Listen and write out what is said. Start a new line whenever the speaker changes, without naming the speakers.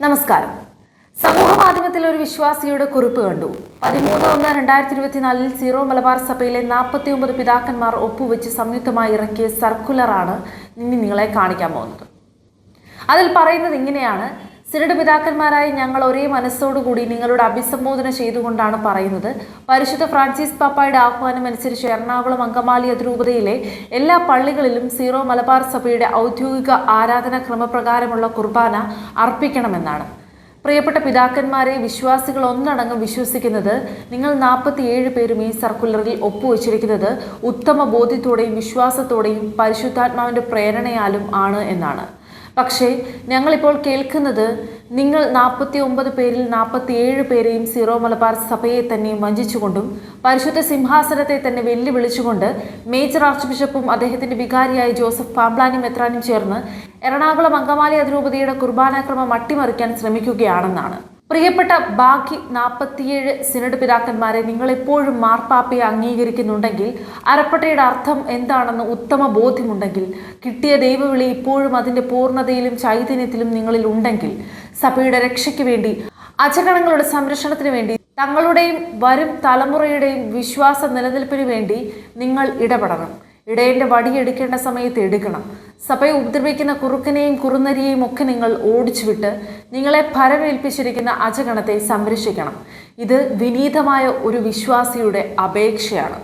നമസ്കാരം. സമൂഹ മാധ്യമത്തിൽ ഒരു വിശ്വാസിയുടെ കുറിപ്പ് കണ്ടു. 13/1/2024 സീറോ മലബാർ സഭയിലെ 49 പിതാക്കന്മാർ ഒപ്പുവെച്ച് സംയുക്തമായി ഇറക്കിയ സർക്കുലറാണ് ഇനി നിങ്ങളെ കാണിക്കാൻ പോകുന്നത്. അതിൽ പറയുന്നത് ഇങ്ങനെയാണ്: സിനഡ് പിതാക്കന്മാരായി ഞങ്ങൾ ഒരേ മനസ്സോടുകൂടി നിങ്ങളുടെ അഭിസംബോധന ചെയ്തുകൊണ്ടാണ് പറയുന്നത്. പരിശുദ്ധ ഫ്രാൻസിസ് പാപ്പായുടെ ആഹ്വാനം അനുസരിച്ച് എറണാകുളം അങ്കമാലി അതിരൂപതയിലെ എല്ലാ പള്ളികളിലും സീറോ മലബാർ സഭയുടെ ഔദ്യോഗിക ആരാധനാ ക്രമപ്രകാരമുള്ള കുർബാന അർപ്പിക്കണമെന്നാണ്. പ്രിയപ്പെട്ട പിതാക്കന്മാരെ, വിശ്വാസികൾ ഒന്നടങ്കം വിശ്വസിക്കുന്നത് നിങ്ങൾ 47 പേരും ഈ സർക്കുലറിൽ ഒപ്പുവെച്ചിരിക്കുന്നത് ഉത്തമ ബോധ്യത്തോടെയും വിശ്വാസത്തോടെയും പരിശുദ്ധാത്മാവിന്റെ പ്രേരണയാലും ആണ് എന്നാണ്. പക്ഷേ ഞങ്ങളിപ്പോൾ കേൾക്കുന്നത് നിങ്ങൾ 49 പേരിൽ 47 പേരെയും സീറോ മലബാർ സഭയെ തന്നെ വഞ്ചിച്ചുകൊണ്ടും പരിശുദ്ധ സിംഹാസനത്തെ തന്നെ വെല്ലുവിളിച്ചുകൊണ്ട് മേജർ ആർച്ച് ബിഷപ്പും അദ്ദേഹത്തിന്റെ വികാരിയായ ജോസഫ് പാംപ്ലാനി മെത്രാനും ചേർന്ന് എറണാകുളം അങ്കമാലി അതിരൂപതയുടെ കുർബാനാക്രമം അട്ടിമറിക്കാൻ ശ്രമിക്കുകയാണെന്നാണ്. പ്രിയപ്പെട്ട ബാക്കി 47 സിനഡ് പിതാക്കന്മാരെ, നിങ്ങൾ എപ്പോഴും മാർപ്പാപ്പയെ അംഗീകരിക്കുന്നുണ്ടെങ്കിൽ, അരപ്പട്ടയുടെ അർത്ഥം എന്താണെന്ന് ഉത്തമ ബോധ്യമുണ്ടെങ്കിൽ, കിട്ടിയ ദൈവവിളി ഇപ്പോഴും അതിൻ്റെ പൂർണ്ണതയിലും ചൈതന്യത്തിലും നിങ്ങളിൽ ഉണ്ടെങ്കിൽ, സഭയുടെ രക്ഷയ്ക്ക് വേണ്ടി, അജഗണങ്ങളുടെ സംരക്ഷണത്തിന് വേണ്ടി, തങ്ങളുടെയും വരും തലമുറയുടെയും വിശ്വാസ നിലനിൽപ്പിന് വേണ്ടി നിങ്ങൾ ഇടപെടണം. ഇടയന്റെ വടിയെടുക്കേണ്ട സമയത്ത് എടുക്കണം. സഭയെ ഉപദ്രവിക്കുന്ന കുറുക്കനെയും കുറുനരിയെയും ഒക്കെ നിങ്ങൾ ഓടിച്ചുവിട്ട് നിങ്ങളെ ഭരമേൽപ്പിച്ചിരിക്കുന്ന അജഗണത്തെ സംരക്ഷിക്കണം. ഇത് വിനീതമായ ഒരു വിശ്വാസിയുടെ അപേക്ഷയാണ്.